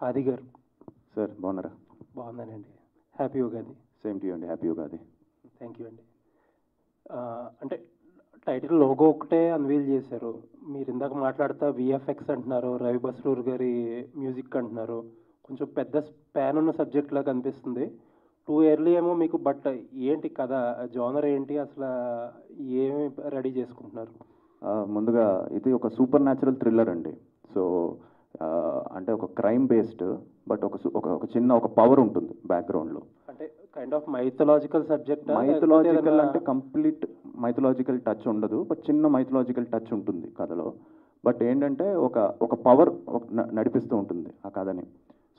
ఆది గారు. సార్ బాగున్నారా? బాగున్నానండి. Happy Ugadi. Same to you అండి, హ్యాపీ ఉగాది. థ్యాంక్ యూ అండి. అంటే టైటిల్ లోగో ఒకటే అన్వీల్ చేశారు. మీరు ఇందాక మాట్లాడుతా విఎఫ్ఎక్స్ అంటున్నారు, రవి బస్రూర్ గారి మ్యూజిక్ అంటున్నారు. కొంచెం పెద్ద స్పాన్ ఉన్న సబ్జెక్ట్ లాగా అనిపిస్తుంది. టూ ఇయర్లీ ఏమో మీకు, బట్ ఏంటి కథ, జోనర్ ఏంటి అసలు, ఏమి రెడీ చేసుకుంటున్నారు? ముందుగా ఇది ఒక సూపర్ న్యాచురల్ థ్రిల్లర్ అండి. సో అంటే ఒక క్రైమ్ బేస్డ్, బట్ ఒక చిన్న ఒక పవర్ ఉంటుంది బ్యాక్గ్రౌండ్లో. అంటే kind of mythological subject. Mythological అంటే కంప్లీట్ మైథలాజికల్ టచ్ ఉండదు, బట్ చిన్న మైథలాజికల్ టచ్ ఉంటుంది కథలో. బట్ ఏంటంటే ఒక పవర్ నడిపిస్తూ ఉంటుంది ఆ కథని.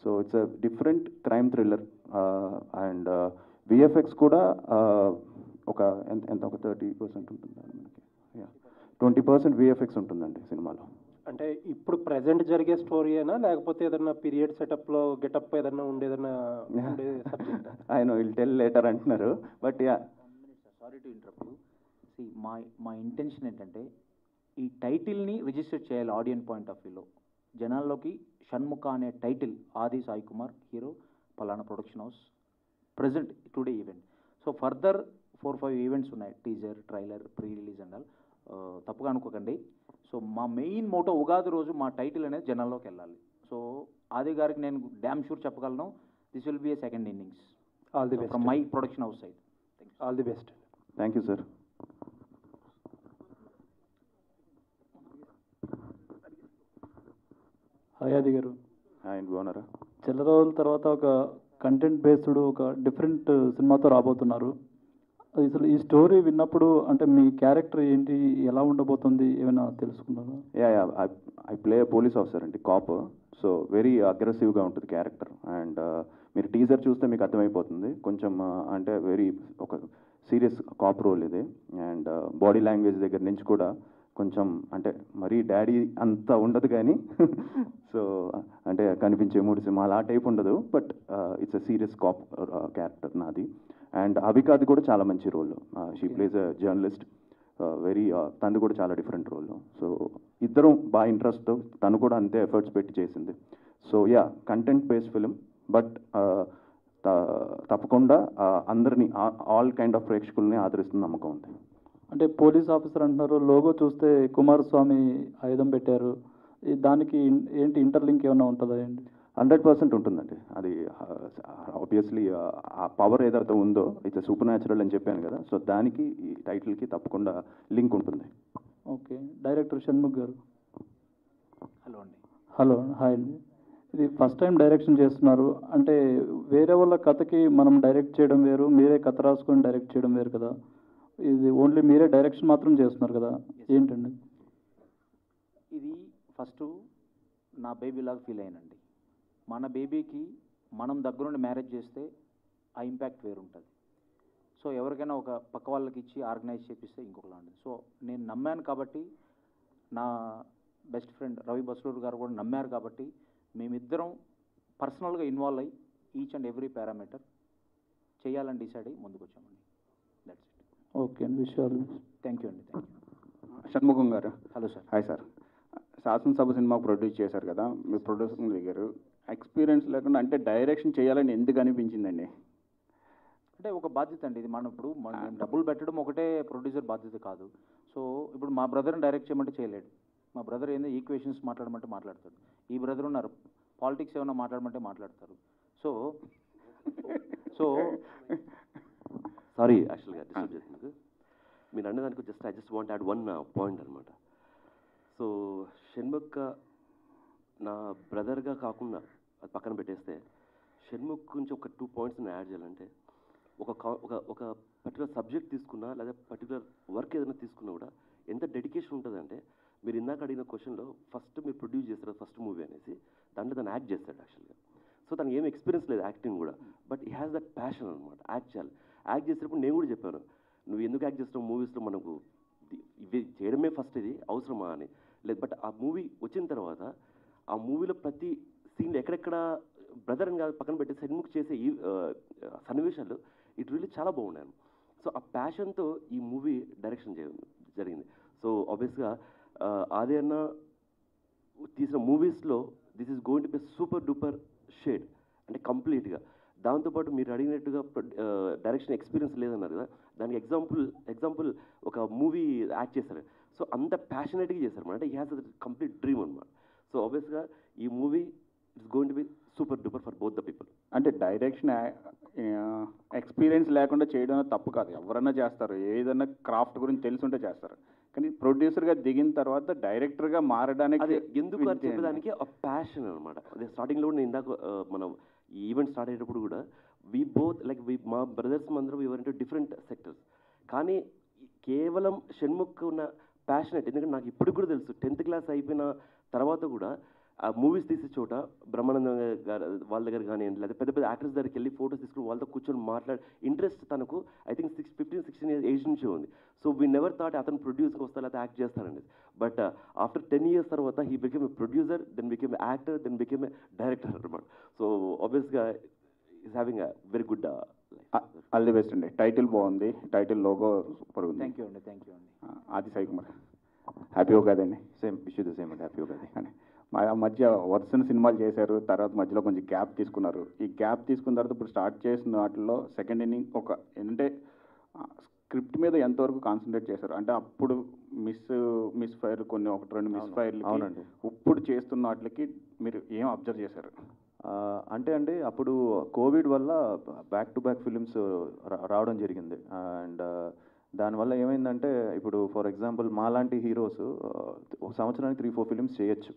So it's a different crime thriller. And VFX కూడా ఒక ఎంత ఒక 30% ఉంటుంది మనకి. 20% విఎఫ్ఎక్స్ ఉంటుందండి సినిమాలో. అంటే ఇప్పుడు ప్రెసెంట్ జరిగే స్టోరీయేనా, లేకపోతే ఏదన్నా పీరియడ్ సెటప్లో గెటప్ ఏదన్నా ఉండేదన్నా సబ్జెక్ట్? ఆయన విల్ టెల్ లేటర్ అంటున్నారు, but ya. Sorry to interrupt you. See మా ఇంటెన్షన్ ఏంటంటే ఈ టైటిల్ని రిజిస్టర్ చేయాలి ఆడియన్స్ పాయింట్ ఆఫ్ వ్యూలో. జనాల్లోకి షణ్ముఖ అనే టైటిల్, ఆది సాయి కుమార్ హీరో, పలానా production house, present today event. So further 4-5 events ఉన్నాయి, teaser, trailer, pre release and all. తప్పుగా అనుకోకండి. సో మా మెయిన్ మోటో ఉగాది రోజు మా టైటిల్ అనేది జనాల్లోకి వెళ్ళాలి. సో ఆది గారికి నేను డ్యామ్ షూర్ చెప్పగలను, this will be A second innings. All the best from my production house side. All the best. Thank you sir. Hi ఆది గారు. హాయ్ అండి, బాగున్నారా? చాలా రోజుల తర్వాత ఒక కంటెంట్ బేస్డ్ ఒక డిఫరెంట్ సినిమాతో రాబోతున్నారు. అసలు ఈ స్టోరీ విన్నప్పుడు అంటే మీ క్యారెక్టర్ ఏంటి, ఎలా ఉండబోతుంది, ఏమైనా తెలుసుకున్నారా? Yeah I play police officer అండి, కాప్. సో వెరీ అగ్రెసివ్గా ఉంటుంది క్యారెక్టర్. అండ్ మీరు టీజర్ చూస్తే మీకు అర్థమైపోతుంది. కొంచెం అంటే వెరీ ఒక సీరియస్ కాప్ రోల్ ఇది. అండ్ బాడీ లాంగ్వేజ్ దగ్గర నుంచి కూడా కొంచెం అంటే మరీ డాడీ అంత ఉండదు కానీ సో అంటే కనిపించే మూడు సినిమాలు ఆ టైప్ ఉండదు, but it's a serious cop character నాది. అండ్ అభికాది కూడా చాలా మంచి role. She plays a journalist, very తను కూడా చాలా డిఫరెంట్ రోల్. సో ఇద్దరం బాగా ఇంట్రెస్ట్తో, తను కూడా అంతే ఎఫర్ట్స్ పెట్టి చేసింది. So yeah, content based film, but తప్పకుండా అందరినీ, ఆల్ కైండ్ ఆఫ్ ప్రేక్షకుల్ని ఆదరిస్తున్న నమ్మకం ఉంది. అంటే పోలీస్ ఆఫీసర్ అంటున్నారు, లోగో చూస్తే కుమారస్వామి ఆయుధం పెట్టారు. దానికి ఏంటి ఇంటర్లింక్ ఏమైనా ఉంటుందా అండి? 100% ఉంటుందండి. అది ఆబ్వియస్లీ ఆ పవర్ ఏదైతే ఉందో, ఇట్స్ సూపర్ న్యాచురల్ అని చెప్పాను కదా, సో దానికి ఈ టైటిల్కి తప్పకుండా లింక్ ఉంటుంది. ఓకే. డైరెక్టర్ షణ్ముఖ్ గారు. హలో అండి. హలో, హాయ్ అండి. ఇది ఫస్ట్ టైం డైరెక్షన్ చేస్తున్నారు. అంటే వేరే వాళ్ళ కథకి మనం డైరెక్ట్ చేయడం వేరు, మీరే కథ రాసుకొని డైరెక్ట్ చేయడం వేరు కదా. ఇది ఓన్లీ మీరే డైరెక్షన్ మాత్రం చేస్తున్నారు కదా, ఏంటండి? ఇది ఫస్ట్ నా బేబీ లాగా ఫీల్ అయ్యానండి. మన బేబీకి మనం దగ్గరుండి మ్యారేజ్ చేస్తే ఆ ఇంపాక్ట్ వేరు ఉంటుంది. సో ఎవరికైనా ఒక పక్క వాళ్ళకి ఇచ్చి ఆర్గనైజ్ చేపిస్తే ఇంకొకలా ఉంటుంది. సో నేను నమ్మాను కాబట్టి, నా బెస్ట్ ఫ్రెండ్ రవి బస్రూర్ గారు కూడా నమ్మారు కాబట్టి, మేమిద్దరం పర్సనల్గా ఇన్వాల్వ్ అయ్యి ఈచ్ అండ్ ఎవ్రీ పారామీటర్ చేయాలని డిసైడ్ అయ్యి ముందుకు వచ్చామండి. That's it. ఓకే అండి, విషయాలు. థ్యాంక్ యూ అండి. Thank you. షణ్ముఖం గారు. Hello sir. Hi sir. Sasanasabha cinema produce చేశారు కదా, మీరు ప్రొడ్యూసర్ దగ్గర ఎక్స్పీరియన్స్ లేకుండా అంటే డైరెక్షన్ చేయాలని ఎందుకు అనిపించిందండి? అంటే ఒక బాధ్యత అండి ఇది. మనం ఇప్పుడు డబ్బులు పెట్టడం ఒకటే ప్రొడ్యూసర్ బాధ్యత కాదు. సో ఇప్పుడు మా బ్రదర్ని డైరెక్ట్ చేయమంటే చేయలేడు. మా బ్రదర్ ఏందో ఈక్వేషన్స్ మాట్లాడమంటే మాట్లాడతాడు. ఈ బ్రదర్ ఉన్నారు, పాలిటిక్స్ ఏమైనా మాట్లాడమంటే మాట్లాడతారు. సో సో సారీ యాక్చువల్గా డిస్టర్బ్ చేసినందుకు. మీరు అన్నదానికి I just want add one point అనమాట. సో షణ్ముఖ్ నా బ్రదర్గా కాకుండా అది పక్కన పెట్టేస్తే, షణ్ముఖ్ గురించి ఒక 2 పాయింట్స్ నేను యాడ్ చేయాలంటే, ఒక పర్టికులర్ సబ్జెక్ట్ తీసుకున్నా లేదా పర్టికులర్ వర్క్ ఏదైనా తీసుకున్నా కూడా ఎంత డెడికేషన్ ఉంటుందంటే, మీరు ఇందాక అడిగిన క్వశ్చన్లో ఫస్ట్ మీరు ప్రొడ్యూస్ చేస్తారు ఫస్ట్ మూవీ అనేసి, దాంట్లో తను యాక్ట్ చేస్తాడు యాక్చువల్గా. సో తనకి ఏం ఎక్స్పీరియన్స్ లేదు యాక్టింగ్ కూడా, బట్ ఈ హ్యాస్ దట్ ప్యాషన్ అనమాట. యాక్ట్ చేయాలి. యాక్ట్ చేసేటప్పుడు నేను కూడా చెప్పాను, నువ్వు ఎందుకు యాక్ట్ చేస్తావు మూవీస్లో, మనకు ఇవి చేయడమే ఫస్ట్ ఇది అవసరమా అని. లేదు, బట్ ఆ మూవీ వచ్చిన తర్వాత ఆ మూవీలో ప్రతి సీన్లో ఎక్కడెక్కడ బ్రదర్ అని కాదు పక్కన పెట్టి షణ్ముఖ్ చేసే ఈ సన్నివేశాలు ఇట్ రియల్లీ చాలా బాగున్నాను. సో ఆ ప్యాషన్తో ఈ మూవీ డైరెక్షన్ జరిగింది. సో ఆబ్వియస్గా ఆది అన్న తీసిన మూవీస్లో this is going to be super duper shade అంటే కంప్లీట్గా. దాంతోపాటు మీరు అడిగినట్టుగా డైరెక్షన్ ఎక్స్పీరియన్స్ లేదన్నారు కదా, దానికి ఎగ్జాంపుల్ ఒక మూవీ యాక్ట్ చేశారు. సో అంత ప్యాషనెట్గా చేశారు అంటే he has a complete dream అనమాట. సో ఆబ్వియస్గా ఈ movie it's going to be super duper for both the people. అంటే డైరెక్షన్ ఎక్స్పీరియన్స్ లేకుండా చేయడం తప్పు కాదు, ఎవరన్నా చేస్తారు, ఏదైనా క్రాఫ్ట్ గురించి తెలిసి ఉంటే చేస్తారు. కానీ ప్రొడ్యూసర్గా దిగిన తర్వాత డైరెక్టర్గా మారడానికి అదే ఎందుకు అని చెప్పేదానికి ఆ ప్యాషన్ అనమాట. అదే స్టార్టింగ్లో కూడా నేను ఇందాక మనం ఈ ఈవెంట్ స్టార్ట్ అయ్యేటప్పుడు కూడా వీ బోత్ లైక్ మా బ్రదర్స్ అందరూ ఎవర్ ఇంటూ డిఫరెంట్ సెక్టర్స్. కానీ కేవలం షణ్ముఖ్ ఉన్న ప్యాషనెట్, ఎందుకంటే నాకు ఇప్పుడు కూడా తెలుసు 10th క్లాస్ అయిపోయిన తర్వాత కూడా ఆ మూవీస్ తీసే చోట బ్రహ్మానందం గారు వాళ్ళ దగ్గర కానివ్వండి, లేదా పెద్ద పెద్ద యాక్టర్స్ దగ్గరికి వెళ్ళి ఫోటోస్ తీసుకుని వాళ్ళతో కూర్చొని మాట్లాడి ఇంట్రెస్ట్ తనకు ఐ థింక్ 15-16 years ఏజ్ నుంచి ఉంది. సో వీ నెవర్ థాట్ అతను ప్రొడ్యూస్కి వస్తా లేకపోతే యాక్ట్ చేస్తారండి. బట్ ఆఫ్టర్ 10 years తర్వాత he became a producer, then became a actor, then became a director అనమాట. సో ఆబ్వియస్గా is having a very good all the best అండి. టైటిల్ బాగుంది, టైటిల్ లోగో సూపర్ ఉంది. థ్యాంక్ యూ అండి. Aadi Sai Kumar happy ఉగాదండి. Same wish the same అండి, happy Ugadi. అని మా మధ్య వరుసన సినిమాలు చేశారు, తర్వాత మధ్యలో కొంచెం గ్యాప్ తీసుకున్నారు. ఈ గ్యాప్ తీసుకున్న తర్వాత ఇప్పుడు స్టార్ట్ చేసిన వాటిల్లో సెకండ్ ఇన్నింగ్ ఒక ఏంటంటే స్క్రిప్ట్ మీద ఎంతవరకు కాన్సన్ట్రేట్ చేశారు? అంటే అప్పుడు మిస్ ఫైర్ కొన్ని 1-2 మిస్ ఫైర్లు, అవునండి. ఇప్పుడు చేస్తున్న వాటికి మీరు ఏం అబ్జర్వ్ చేశారు? అంటే అప్పుడు కోవిడ్ వల్ల బ్యాక్ టు బ్యాక్ ఫిలిమ్స్ రావడం జరిగింది. అండ్ దానివల్ల ఏమైందంటే ఇప్పుడు ఫర్ ఎగ్జాంపుల్ మాలాంటి హీరోస్ ఒక సంవత్సరానికి 3-4 ఫిలిమ్స్ చేయొచ్చు.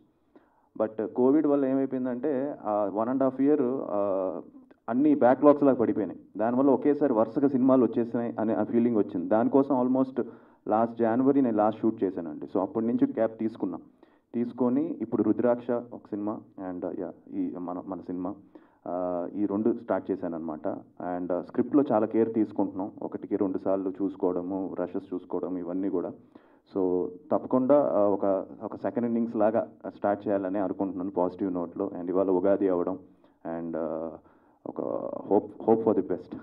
బట్ కోవిడ్ వల్ల ఏమైపోయిందంటే 1.5 year అన్ని బ్యాక్లాగ్స్ లాగా పడిపోయినాయి. దానివల్ల ఒకేసారి వరుసగా సినిమాలు వచ్చేసినాయి అనే ఫీలింగ్ వచ్చింది. దానికోసం ఆల్మోస్ట్ లాస్ట్ జనవరి నేను లాస్ట్ షూట్ చేశానండి. సో అప్పటి నుంచి గ్యాప్ తీసుకొని ఇప్పుడు రుద్రాక్ష ఒక సినిమా అండ్ ఈ మన సినిమా ఈ 2 స్టార్ట్ చేశాను అనమాట. అండ్ స్క్రిప్ట్లో చాలా కేర్ తీసుకుంటున్నాం, 1కి 2 సార్లు చూసుకోవడము, రషెస్ చూసుకోవడం, ఇవన్నీ కూడా. సో తప్పకుండా ఒక సెకండ్ ఇన్నింగ్స్ లాగా స్టార్ట్ చేయాలని అనుకుంటున్నాను పాజిటివ్ నోట్లో. అండ్ ఇవాళ ఉగాది అవ్వడం అండ్ ఒక hope for the best.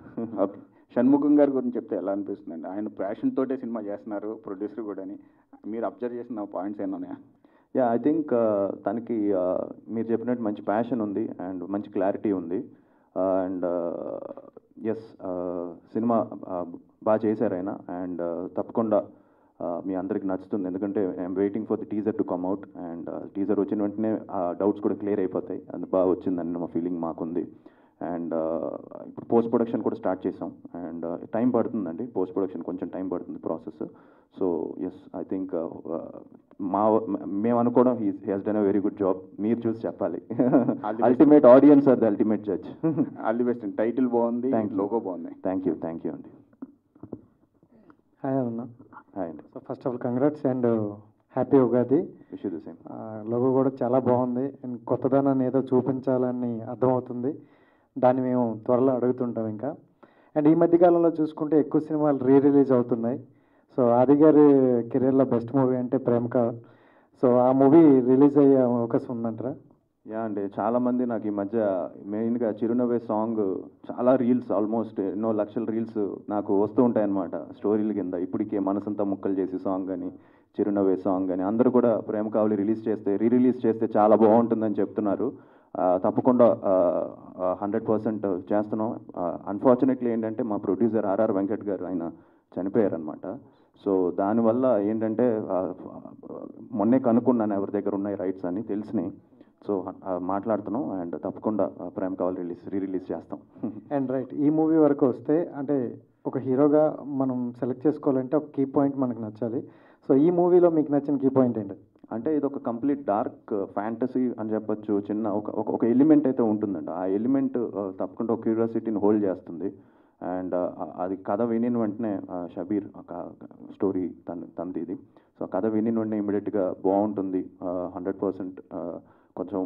Shanmukham గారి గురించి చెప్తే ఎలా అనిపిస్తుందండి? ఆయన ప్యాషన్ తోటే సినిమా చేస్తున్నారు, ప్రొడ్యూసర్ కూడా. అని మీరు అబ్జర్వ్ చేసిన పాయింట్స్ ఏమైనా ఉన్నాయా? ఐ థింక్ తనకి మీరు చెప్పినట్టు మంచి ప్యాషన్ ఉంది అండ్ మంచి క్లారిటీ ఉంది. అండ్ ఎస్ సినిమా బాగా చేశారు ఆయన. అండ్ తప్పకుండా మీ అందరికి నచ్చుతుంది, ఎందుకంటే I'm waiting for the teaser to come out. And teaser వచ్చిన వెంటనే ఆ డౌట్స్ కూడా క్లియర్ అయిపోతాయి. అది బాగా వచ్చిందని మా ఫీలింగ్ మాకుంది. అండ్ ఇప్పుడు పోస్ట్ ప్రొడక్షన్ కూడా స్టార్ట్ చేసాం. అండ్ టైం పడుతుందండి, పోస్ట్ ప్రొడక్షన్ కొంచెం టైం పడుతుంది process. So yes I think మేము అనుకోవడం he has done a very good job. మీరు చూసి చెప్పాలి. Ultimate audience are the ultimate judge. All the best అండి. టైటిల్ బాగుంది, లోగో బాగుంది. థ్యాంక్ యూ అండి. హాయ్ అన్న. హాయ్ అండి. So first of all congrats and happy Ugadi. Wish you the same. Logo కూడా చాలా బాగుంది అండ్ కొత్తదనాన్ని ఏదో చూపించాలని అర్థమవుతుంది. దాన్ని మేము త్వరలో అడుగుతుంటాం ఇంకా. అండ్ ఈ మధ్యకాలంలో చూసుకుంటే ఎక్కువ సినిమాలు రిలీజ్ అవుతున్నాయి. సో ఆది గారి కెరీర్లో బెస్ట్ మూవీ అంటే ప్రేమక. సో ఆ మూవీ రిలీజ్ అయ్యే అవకాశం ఉందంటారా? అండి, చాలామంది నాకు ఈ మధ్య మెయిన్గా చిరునవ్వే సాంగ్ చాలా రీల్స్, ఆల్మోస్ట్ ఎన్నో లక్షల రీల్స్ నాకు వస్తూ ఉంటాయన్నమాట స్టోరీల కింద. ఇప్పటికే మనసంతా ముక్కలు చేసి సాంగ్ అని, చిరునవ్వే సాంగ్ అని అందరూ కూడా ప్రేమ కావాలి రిలీజ్ చేస్తే చాలా బాగుంటుందని చెప్తున్నారు. తప్పకుండా 100% చేస్తున్నాం. అన్ఫార్చునేట్లీ ఏంటంటే మా ప్రొడ్యూసర్ ఆర్ఆర్ వెంకట్ గారు ఆయన చనిపోయారనమాట. సో దానివల్ల ఏంటంటే మొన్నే కనుక్కున్నాను ఎవరి దగ్గర ఉన్నాయి రైట్స్ అని, తెలిసినాయి. సో మాట్లాడుతున్నాం అండ్ తప్పకుండా ప్రేమ కావాలి రిలీజ్ చేస్తాం. అండ్ రైట్, ఈ మూవీ వరకు వస్తే అంటే ఒక హీరోగా మనం సెలెక్ట్ చేసుకోవాలంటే ఒక కీ పాయింట్ మనకు నచ్చాలి. సో ఈ మూవీలో మీకు నచ్చిన కీ పాయింట్ ఏంటి? అంటే ఇది ఒక కంప్లీట్ డార్క్ ఫ్యాంటసీ అని చెప్పొచ్చు. చిన్న ఒక ఎలిమెంట్ అయితే ఉంటుందండి. ఆ ఎలిమెంట్ తప్పకుండా ఒక క్యూరియాసిటీని హోల్డ్ చేస్తుంది. అండ్ అది కథ వినిన వెంటనే షబీర్ స్టోరీ తనది ఇది. సో కథ వినిన వెంటనే ఇమీడియట్గా బాగుంటుంది 100%. కొంచెం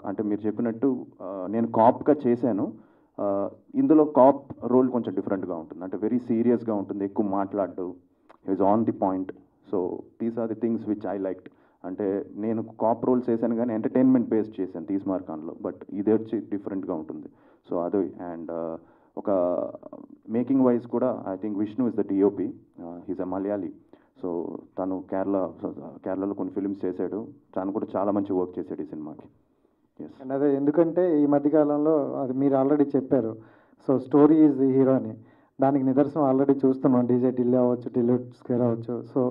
అంటే మీరు చెప్పినట్టు నేను కాప్గా చేశాను. ఇందులో కాప్ రోల్ కొంచెం డిఫరెంట్గా ఉంటుంది. అంటే వెరీ సీరియస్గా ఉంటుంది, ఎక్కువ మాట్లాడు, is on the point. So these are the things which I liked. అంటే నేను కాప్ రోల్స్ చేశాను కానీ ఎంటర్టైన్మెంట్ బేస్డ్ చేశాను తీస్మార్కాన్లో. బట్ ఇది వచ్చి డిఫరెంట్గా ఉంటుంది. సో అది. అండ్ ఒక మేకింగ్ వైజ్ కూడా I think Vishnu is the DOP. He's a Malayali. So తను కేరళలో కొన్ని ఫిల్మ్స్ చేశాడు. తను కూడా చాలా మంచి వర్క్ చేశాడు ఈ సినిమాకి. ఎస్. అండ్ అదే ఎందుకంటే ఈ మధ్యకాలంలో అది మీరు ఆల్రెడీ చెప్పారు, so story is the hero అని. దానికి నిదర్శనం ఆల్రెడీ చూస్తున్నాం, డీజే టిల్లీ అవ్వచ్చు, టిల్లీ స్క్వేర్ అవ్వచ్చు. సో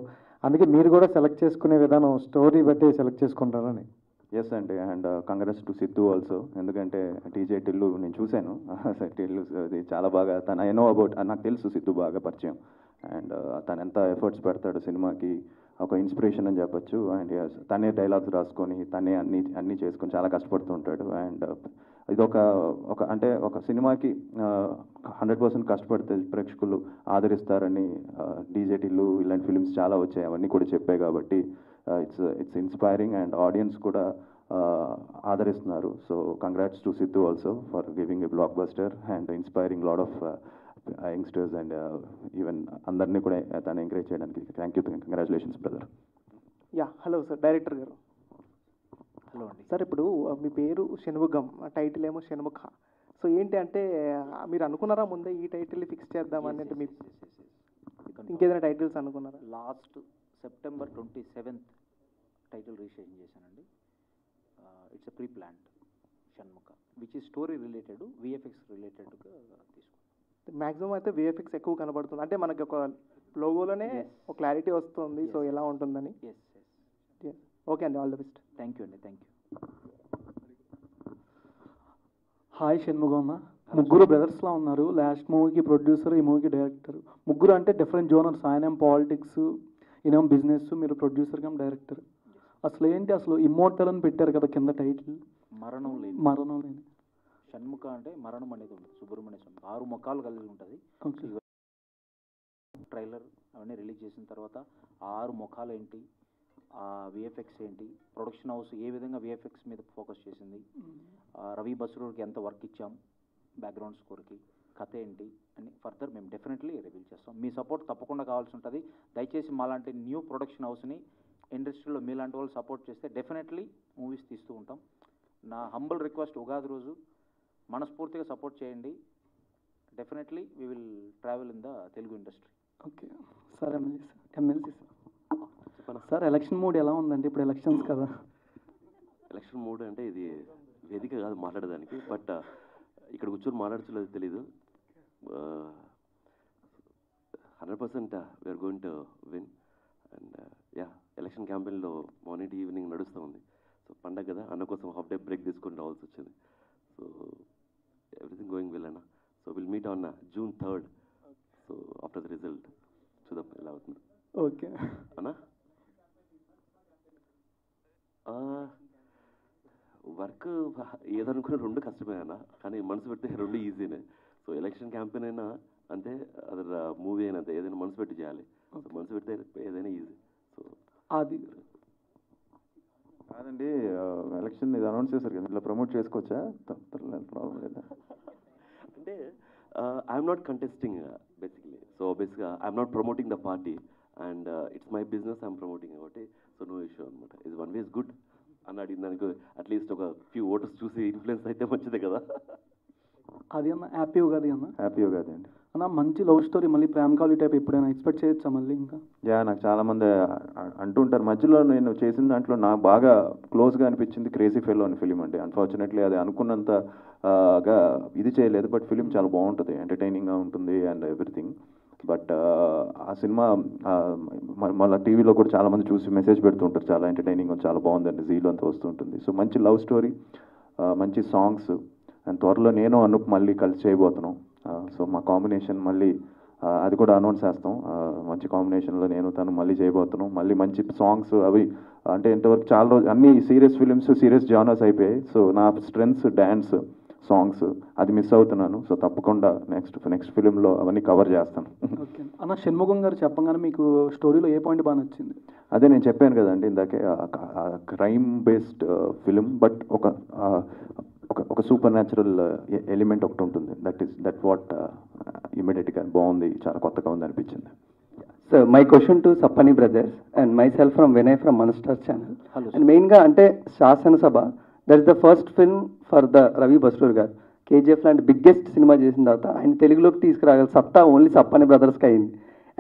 అందుకే మీరు కూడా సెలెక్ట్ చేసుకునే విధానం స్టోరీ బట్టి సెలెక్ట్ చేసుకుంటారని. ఎస్ అండి, and congrats to Siddhu also. ఎందుకంటే టీజే టిల్లు నేను చూశాను. టిల్లు అది చాలా బాగా ఐ నో అబౌట్, నాకు తెలుసు సిద్ధు బాగా పరిచయం. అండ్ తను ఎంత ఎఫర్ట్స్ పెడతాడు సినిమాకి, ఒక ఇన్స్పిరేషన్ అని చెప్పొచ్చు. అండ్ తనే డైలాగ్స్ రాసుకొని తనే అన్నీ చేసుకొని చాలా కష్టపడుతుంటాడు. అండ్ ఇది అంటే ఒక సినిమాకి 100% కష్టపడితే ప్రేక్షకులు ఆదరిస్తారని డీజే టిల్లు ఇలాంటి ఫిల్మ్స్ చాలా వచ్చాయి, అవన్నీ కూడా చెప్పాయి. కాబట్టి ఇట్స్ ఇన్స్పైరింగ్ అండ్ ఆడియన్స్ కూడా ఆదరిస్తున్నారు. So congrats to Siddhu also for giving a blockbuster and inspiring lot of youngsters and even అందరినీ కూడా తను ఎంకరేజ్ చేయడానికి thank you, congratulations brother. Ya, hello sir, director గారు. హలో అండి. సార్, ఇప్పుడు మీ పేరు షణ్ముగం, టైటిల్ ఏమో షణ్ముఖ. సో ఏంటి అంటే మీరు అనుకున్నారా ముందే ఈ టైటిల్ ఫిక్స్ చేద్దామని? అంటే మీ ఇంకేదైనా టైటిల్స్ అనుకున్నారా? Last September 27th title registration చేశానండి. It's pre planned Shanmukha, which ఈ స్టోరీ రిలేటెడ్, విఎఫ్ఎక్స్ రిలేటెడ్గా తీసుకున్నాను. మ్యాక్సిమం అయితే విఎఫ్ఎక్స్ ఎక్కువ కనబడుతుంది, అంటే మనకి ఒక లోగోలోనే ఒక క్లారిటీ వస్తుంది. సో ఎలా ఉంటుందని. ఎస్. ఓకే అండి, all the best. Thank you అండి, థ్యాంక్ యూ. హాయ్ షణ్ముగం అన్న. ముగ్గురు బ్రదర్స్లా ఉన్నారు. లాస్ట్ మూవీకి ప్రొడ్యూసర్, ఈ మూవీకి డైరెక్టర్. ముగ్గురు అంటే డిఫరెంట్ జోనర్స్. ఆయన పాలిటిక్స్, ఈయన బిజినెస్, మీరు ప్రొడ్యూసర్ కమ్ డైరెక్టర్. అసలు ఏంటి అసలు ఇమ్మోర్టల్ అని పెట్టారు కదా కింద టైటిల్? మరణం లేని. మరణం లేని షణ్ముఖ అంటే మరణం అనేది ఉంటుంది. సుబ్రహ్మణ్య స్వామి 6 ముఖాలు కలిగి ఉంటుంది. ట్రైలర్ అవన్నీ రిలీజ్ చేసిన తర్వాత ఆ 6 ముఖాలు ఏంటి, ఆ విఎఫ్ఎక్స్ ఏంటి, ప్రొడక్షన్ హౌస్ ఏ విధంగా విఎఫ్ఎక్స్ మీద ఫోకస్ చేసింది, రవి బస్రూర్కి ఎంత వర్క్ ఇచ్చాం, బ్యాక్గ్రౌండ్ స్కోర్కి, కథ ఏంటి అని ఫర్దర్ మేము డెఫినెట్లీ రివీల్ చేస్తాం. మీ సపోర్ట్ తప్పకుండా కావాల్సి ఉంటుంది. దయచేసి మాలాంటి న్యూ ప్రొడక్షన్ హౌస్ని ఇండస్ట్రీలో మీలాంటి వాళ్ళు సపోర్ట్ చేస్తే డెఫినెట్లీ మూవీస్ తీస్తూ ఉంటాం. నా హంబుల్ రిక్వెస్ట్, ఉగాది రోజు మనస్ఫూర్తిగా సపోర్ట్ చేయండి. Definitely we will travel in the Telugu industry. Okay sir. MLC sir, election mood ఎలా ఉందండి? ఇప్పుడు ఎలక్షన్స్ కదా. ఎలక్షన్ మూడ్ అంటే ఇది వేదిక కాదు మాట్లాడేదానికి, బట్ ఇక్కడ కూర్చొని మాట్లాడలేదు తెలీదు. 100% we're going to win. And yeah, election క్యాంపెయిన్లో మార్నింగ్ ఈవినింగ్ నడుస్తూ ఉంది. సో పండగ కదా, అన్న కోసం హాఫ్ డే బ్రేక్ తీసుకొని రావాల్సి వచ్చింది. సో ఎవ్రీథింగ్ గోయింగ్ వెల్ అన్న. So will meet on June 3rd. So after the result చూద్దాం ఎలా అవుతుంది. ఓకే అన్నా, వర్క్ ఏదనుకున్నా 2 కష్టమే అన్న, కానీ మనసు పెడితే 2 ఈజీనే. సో ఎలక్షన్ క్యాంపెయిన్ అయినా అంతే, అదర్ మూవీ అయినా అంతే, ఏదైనా మనసు పెట్టి చేయాలి. సో మనసు పెడితే ఏదైనా ఈజీ. సో అది కాదండి, ఎలక్షన్ ఇది అనౌన్స్ చేశారు కదా, ఇట్లా ప్రమోట్ చేసుకోవచ్చా? ప్రాబ్లం లేదా? అంటే I'm not contesting basically. So బేసిక్గా I'm not promoting the party and it's my business I'm promoting కాబట్టి. సో నో ఇష్యూ అనమాట. ఇది వన్ వే ఇస్ గుడ్ అని అడిగిన దానికి అట్లీస్ట్ ఒక ఫ్యూ ఓటర్స్ చూసి ఇన్ఫ్లుయెన్స్ అయితే మంచిదే కదా. అది అన్న హ్యాపీ ఉగాది అన్న. హ్యాపీ ఉగాది అండి అన్న. మంచి లవ్ స్టోరీ, మళ్ళీ ప్రేమ కావాలి టైప్ ఎప్పుడైనా ఎక్స్పెక్ట్ చేయొచ్చా మళ్ళీ? ఇంకా నాకు చాలామంది అంటుంటారు. మధ్యలో నేను చేసిన దాంట్లో నాకు బాగా క్లోజ్గా అనిపించింది క్రేజీ ఫెలో అని ఫిలిం అండి. అన్ఫార్చునేట్లీ అది అనుకున్నంత గా ఇది చేయలేదు, బట్ ఫిలిం చాలా బాగుంటుంది, ఎంటర్టైనింగ్గా ఉంటుంది అండ్ ఎవ్రీథింగ్. బట్ ఆ సినిమా మళ్ళీ టీవీలో కూడా చాలామంది చూసి మెసేజ్ పెడుతుంటారు, చాలా ఎంటర్టైనింగ్, చాలా బాగుందండి, జీలో అంతా వస్తుంటుంది. సో మంచి లవ్ స్టోరీ, మంచి సాంగ్స్, అండ్ త్వరలో నేను అనూప్ మళ్ళీ కలిసి చేయబోతున్నాం. సో మా కాంబినేషన్ మళ్ళీ అది కూడా అనౌన్స్ చేస్తాం. మంచి కాంబినేషన్లో నేను తను మళ్ళీ చేయబోతున్నాం. మళ్ళీ మంచి సాంగ్స్ అవి, అంటే ఇంతవరకు చాలా రోజు అన్ని సీరియస్ ఫిలిమ్స్, సీరియస్ జానర్స్ అయిపోయాయి. సో నా స్ట్రెంగ్స్ డ్యాన్స్, సాంగ్స్ అది మిస్ అవుతున్నాను. సో తప్పకుండా నెక్స్ట్ ఫిలింలో అవన్నీ కవర్ చేస్తాను. ఓకే అన్న. షణ్ముగం గారు చెప్పగానే మీకు స్టోరీలో ఏ పాయింట్ బాగా నచ్చింది? అదే నేను చెప్పాను కదండి ఇందాకే, క్రైమ్ బేస్డ్ ఫిలిం, బట్ ఒక సూపర్ న్యాచురల్ ఎలిమెంట్ ఒకటి ఉంటుంది. దట్ వాట్ ఇమీడియట్గా బాగుంది, చాలా కొత్తగా ఉంది అనిపించింది. So my question to Sappani brothers and myself from Vinay from Monster channel. Hello, and main ga ante Shasana Sabha, that's the first film for the Ravi Basrur garu. KGF లాంటి biggest cinema చేసిన తర్వాత ఆయన తెలుగులోకి తీసుకురాగల సత్తా only సప్పాని బ్రదర్స్కి అయింది.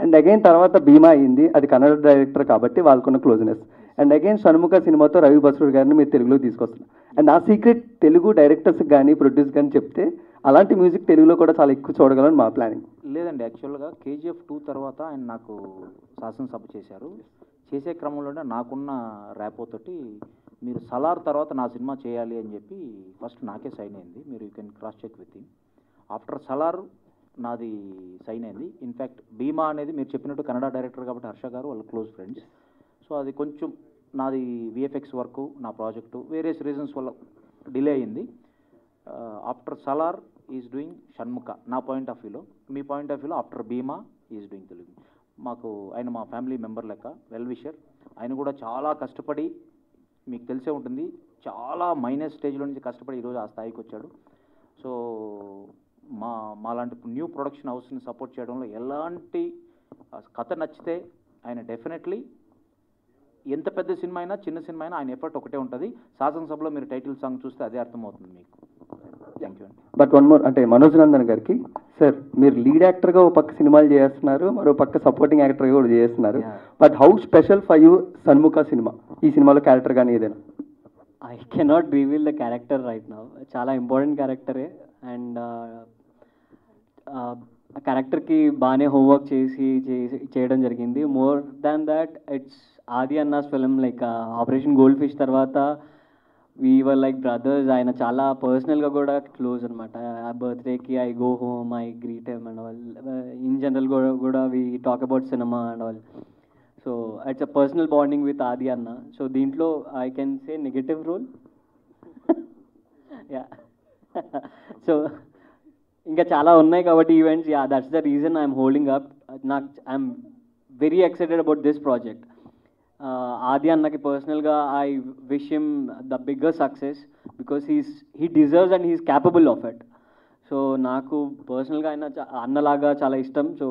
And again తర్వాత భీమా అయింది, అది కన్నడ డైరెక్టర్ కాబట్టి వాళ్ళకున్న క్లోజ్నెస్. అండ్ అగైన్ షణ్ముఖ సినిమాతో రవి బస్రూర్ గారిని మీరు తెలుగులో తీసుకొస్తున్నారు. అండ్ ఆ సీక్రెట్ తెలుగు డైరెక్టర్స్కి కానీ ప్రొడ్యూస్ కానీ చెప్తే అలాంటి మ్యూజిక్ తెలుగులో కూడా చాలా ఎక్కువ చూడగలని మా ప్లానింగ్. లేదండి, యాక్చువల్గా KGF 2 తర్వాత ఆయన నాకు శాసనసభ చేశారు. చేసే క్రమంలోనే నాకున్న ర్యాపోతోటి మీరు సలార్ తర్వాత నా సినిమా చేయాలి అని చెప్పి ఫస్ట్ నాకే సైన్ అయింది. మీరు you can cross check with him. After Salaar నాది సైన్ అయింది. ఇన్ఫ్యాక్ట్ భీమా అనేది మీరు చెప్పినట్టు కన్నడ డైరెక్టర్ కాబట్టి హర్ష గారు వాళ్ళ క్లోజ్ ఫ్రెండ్స్. సో అది కొంచెం నాది VFX వర్క్ నా ప్రాజెక్టు వేరియస్ రీజన్స్ వల్ల డిలే అయింది. After Salaar is doing Shanmukha నా పాయింట్ ఆఫ్ వ్యూలో. మీ పాయింట్ ఆఫ్ వ్యూలో after Bhima is doing Telugu. మాకు ఆయన మా ఫ్యామిలీ మెంబర్ లెక్క, వెల్ విషర్. ఆయన కూడా చాలా కష్టపడి, మీకు తెలిసే ఉంటుంది, చాలా మైనస్ స్టేజ్లో నుంచి కష్టపడి ఈరోజు ఆ స్థాయికి వచ్చాడు. సో మాలాంటి న్యూ ప్రొడక్షన్ హౌస్ని సపోర్ట్ చేయడంలో ఎలాంటి కథ నచ్చితే ఆయన డెఫినెట్లీ ఎంత పెద్ద సినిమా అయినా చిన్న సినిమా అయినా ఆయన ఎఫర్ట్ ఒకటే ఉంటుంది. శాసనసభలో మీరు టైటిల్ సాంగ్ చూస్తే అదే అర్థమవుతుంది మీకు. థ్యాంక్ యూ అండి. బట్ వన్ మోర్, అంటే మనోజ్ నందన్ గారికి, సార్ మీరు లీడ్ యాక్టర్గా ఒక పక్క సినిమాలు చేస్తున్నారు, మరో పక్క సపోర్టింగ్ యాక్టర్గా కూడా చేస్తున్నారు. But how special for you Shanmukha cinema, ఈ సినిమాలో క్యారెక్టర్ కానీ ఏదైనా? I cannot reveal the character right now. చాలా ఇంపార్టెంట్ క్యారెక్టరే. అండ్ ఆ క్యారెక్టర్కి బాగానే హోంవర్క్ చేయడం జరిగింది. More than that, it's Aadi Anna's film. Like operation gold fish తర్వాత వీ వర్ లైక్ బ్రదర్స్. ఆయన చాలా పర్సనల్గా కూడా క్లోజ్ అనమాట. ఆ బర్త్డేకి I go home, I greet him and all. In general కూడా we talk about cinema and all. So it's a personal bonding with Aadi Anna. So దీంట్లో I can say negative role. Yeah. So ఇంకా చాలా ఉన్నాయి కాబట్టి events. Yeah, that's the reason I'm holding up. I'm very excited about this project. Aadi అన్నకి పర్సనల్గా I wish him the bigger success because he deserves and he is capable of it. So నాకు పర్సనల్గా ఆయన అన్నలాగా చాలా ఇష్టం. So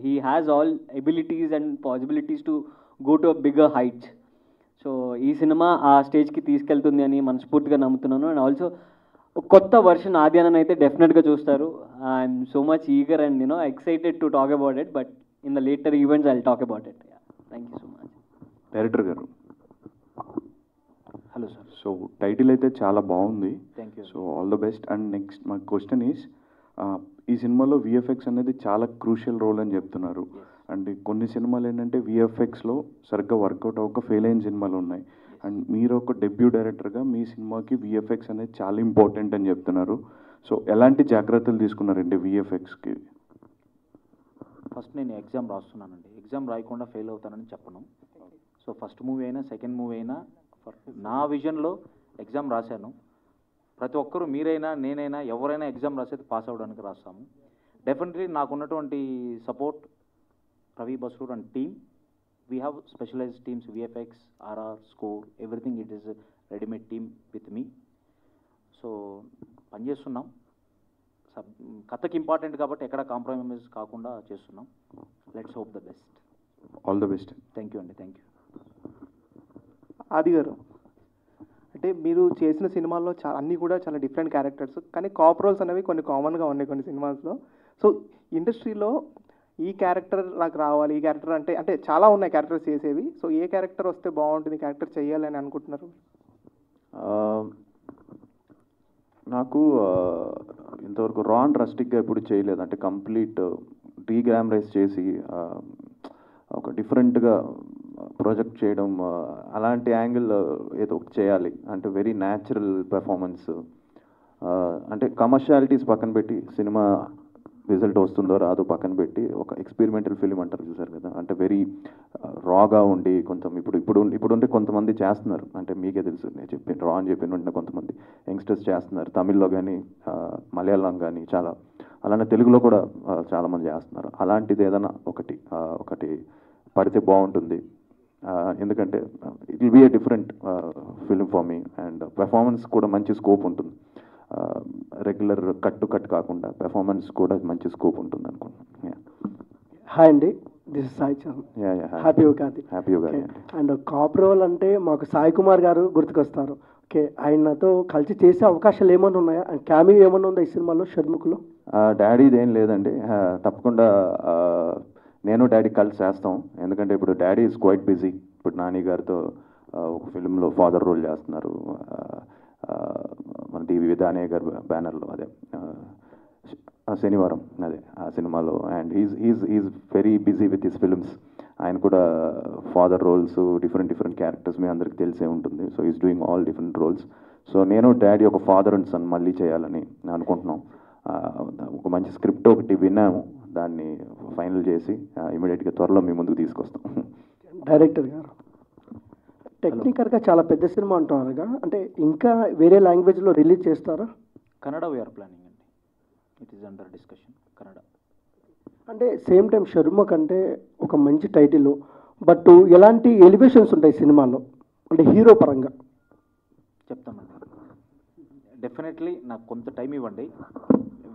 he has all abilities and possibilities to go to a bigger heights. So ఈ సినిమా ఆ స్టేజ్కి తీసుకెళ్తుంది అని మనస్ఫూర్తిగా నమ్ముతున్నాను. అండ్ ఆల్సో కొత్త వర్షన్ ఆది అన్న అయితే డెఫినెట్గా చూస్తారు. I'm so much eager and excited to talk about it. But in the later events I will talk about it. Thank you so much. Director గారు, హలో సార్. సో టైటిల్ అయితే చాలా బాగుంది. Thank you. So all the best. And next my question is, ఈ సినిమాలో VFX అనేది చాలా crucial role అని చెప్తున్నారు. అండ్ కొన్ని సినిమాలు ఏంటంటే VFXలో సరిగ్గా వర్కౌట్ అవ్వక ఫెయిల్ అయిన సినిమాలు ఉన్నాయి. అండ్ మీరు ఒక డెబ్యూ డైరెక్టర్గా మీ సినిమాకి VFX అనేది చాలా ఇంపార్టెంట్ అని చెప్తున్నారు. సో ఎలాంటి జాగ్రత్తలు తీసుకున్నారండి VFXకి? ఫస్ట్ నేను ఎగ్జామ్ రాస్తున్నానండి. ఎగ్జామ్ రాయకుండా ఫెయిల్ అవుతానని చెప్పను. సో ఫస్ట్ మూవీ అయినా సెకండ్ మూవీ అయినా నా విజన్లో ఎగ్జామ్ రాశాను. ప్రతి ఒక్కరూ, మీరైనా నేనైనా ఎవరైనా ఎగ్జామ్ రాసేది పాస్ అవ్వడానికి రాస్తాము. డెఫినెట్లీ నాకున్నటువంటి support Ravi Basrur and team. We have specialised teams, VFX, RR, score, everything. It is readymade team with me. So పనిచేస్తున్నాం. కథకి ఇంపార్టెంట్ కాబట్టి ఎక్కడ కాంప్రమైజ్ కాకుండా చేస్తున్నాం. Let's hope the best. All the best. Thank you అండి. Thank you. ఆది గారు, అంటే మీరు చేసిన సినిమాల్లో అన్నీ కూడా చాలా డిఫరెంట్ క్యారెక్టర్స్, కానీ కాప్ రోల్స్ అనేవి కొన్ని కామన్గా ఉన్నాయి కొన్ని సినిమాస్లో. సో ఇండస్ట్రీలో ఈ క్యారెక్టర్ నాకు రావాలి, ఈ క్యారెక్టర్ అంటే చాలా ఉన్నాయి క్యారెక్టర్స్ చేసేవి. సో ఏ క్యారెక్టర్ వస్తే బాగుంటుంది, క్యారెక్టర్ చేయాలని అనుకుంటున్నారు? నాకు ఇంతవరకు రా అండ్ రస్టిక్గా ఎప్పుడు చేయలేదు. అంటే కంప్లీట్ డీగ్లామరైజ్ చేసి ఒక డిఫరెంట్గా ప్రాజెక్ట్ చేయడం, అలాంటి యాంగిల్ ఏదో చేయాలి. అంటే వెరీ న్యాచురల్ పెర్ఫార్మెన్స్. అంటే కమర్షియాలిటీస్ పక్కన పెట్టి, సినిమా రిజల్ట్ వస్తుందో రాదో పక్కన పెట్టి, ఒక ఎక్స్పెరిమెంటల్ ఫిలిం అంటారు చూసారు కదా, అంటే వెరీ రాగా ఉండి కొంచెం ఇప్పుడు ఉంటే కొంతమంది చేస్తున్నారు. అంటే మీకే తెలుసు, నేను చెప్పాను రా అని చెప్పిన వెంటనే కొంతమంది యంగ్స్టర్స్ చేస్తున్నారు. తమిళ్లో కానీ మలయాళం కానీ చాలా, అలానే తెలుగులో కూడా చాలామంది చేస్తున్నారు. అలాంటిది ఏదైనా ఒకటి పడితే బాగుంటుంది. ఎందుకంటే it will be a different film for me. And performance కూడా మంచి స్కోప్ ఉంటుంది. రెగ్యులర్ కట్ కాకుండా పెర్ఫార్మెన్స్ కూడా మంచి స్కోప్ ఉంటుంది అనుకుంటున్నాను. హాయ్ అండి, this Sai Chand. Happy Ugadi. Happy Ugadi అండి. అండ్ కాప్ రోల్ అంటే మాకు సాయి కుమార్ గారు గుర్తుకొస్తారు. ఓకే, ఆయనతో కలిసి చేసే అవకాశాలు ఏమైనా ఉన్నాయా? అండ్ క్యామియో ఏమైనా ఉందా ఈ సినిమాలో షణ్ముఖలో? డాడీది ఏం లేదండి. తప్పకుండా నేను డాడీ కలిసి చేస్తాం. ఎందుకంటే ఇప్పుడు డాడీ ఈజ్ క్వైట్ బిజీ. ఇప్పుడు నాని గారితో ఒక ఫిల్మ్లో ఫాదర్ రోల్ చేస్తున్నారు. మన వివిధ అనేక బ్యానర్లో అదే శనివారం అదే ఆ సినిమాలో. And is very busy with his films. ఆయన కూడా ఫాదర్ రోల్స్, డిఫరెంట్ క్యారెక్టర్స్ మీ అందరికి తెలిసే ఉంటుంది. So is doing all different roles. So నేను డాడీ ఒక ఫాదర్ అండ్ సన్ మళ్ళీ చేయాలని అనుకుంటున్నాం. ఒక మంచి స్క్రిప్ట్ ఒకటి విన్నాము, దాన్ని ఫైనల్ చేసి ఇమీడియట్గా త్వరలో మీ ముందుకు తీసుకొస్తాం. డైరెక్టర్ గారు టెక్నికల్గా చాలా పెద్ద సినిమా అంటున్నారుగా, అంటే ఇంకా వేరే లాంగ్వేజ్లో రిలీజ్ చేస్తారా? కన్నడ వీఆర్ ప్లానింగ్ అండి. It is under discussion Kannada. అంటే సేమ్ టైం షర్ముఖ్ అంటే ఒక మంచి టైటిల్, బట్ ఎలాంటి ఎలివేషన్స్ ఉంటాయి సినిమాలో అంటే హీరో పరంగా? చెప్తామండి, డెఫినెట్లీ నాకు కొంత టైం ఇవ్వండి.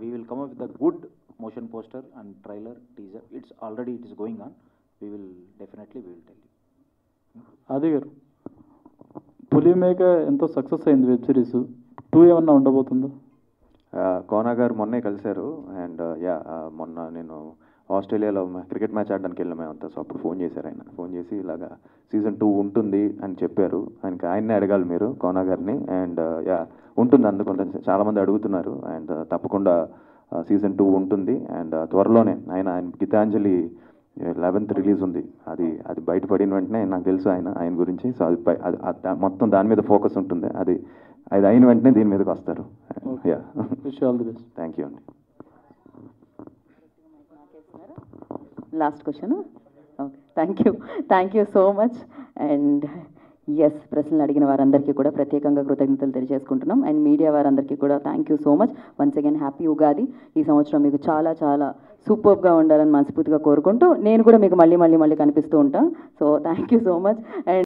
We will come up with the good motion poster and trailer teaser. It is going on. We will tell you. Aadi గారు, పులిమేక ఎంతో సక్సెస్ అయింది వెబ్ సిరీస్. 2 ఏమన్నా ఉండబోతుందా? కోనా గారు మొన్నే కలిశారు. అండ్ మొన్న నేను ఆస్ట్రేలియాలో క్రికెట్ మ్యాచ్ ఆడడానికి వెళ్ళాం మేమంతా. సో అప్పుడు ఫోన్ చేశారు ఆయన. ఫోన్ చేసి ఇలాగా సీజన్ 2 ఉంటుంది అని చెప్పారు. ఆయన్నే అడగాలి మీరు కోనా గారిని. అండ్ ఉంటుంది, అందుకుంటే చాలామంది అడుగుతున్నారు. అండ్ తప్పకుండా సీజన్ 2 ఉంటుంది. అండ్ త్వరలోనే ఆయన గీతాంజలి 11th రిలీజ్ ఉంది. అది బయటపడిన వెంటనే నాకు తెలుసు ఆయన గురించి. సో అది మొత్తం దాని మీద ఫోకస్ ఉంటుంది. అది అయిన వెంటనే దీని మీదకి వస్తారు. Wish all the best. Thank you అండి. Last question. Okay, thank you so much. And yes, ప్రశ్నలు అడిగిన వారందరికీ కూడా ప్రత్యేకంగా కృతజ్ఞతలు తెలియజేసుకుంటున్నాం. అండ్ మీడియా వారందరికీ కూడా thank you so much. Once again happy Ugadi. ఈ సంవత్సరం మీకు చాలా చాలా సూపర్గా ఉండాలని మనస్ఫూర్తిగా కోరుకుంటూ నేను కూడా మీకు మళ్ళీ కనిపిస్తూ ఉంటాను. So thank you so much. And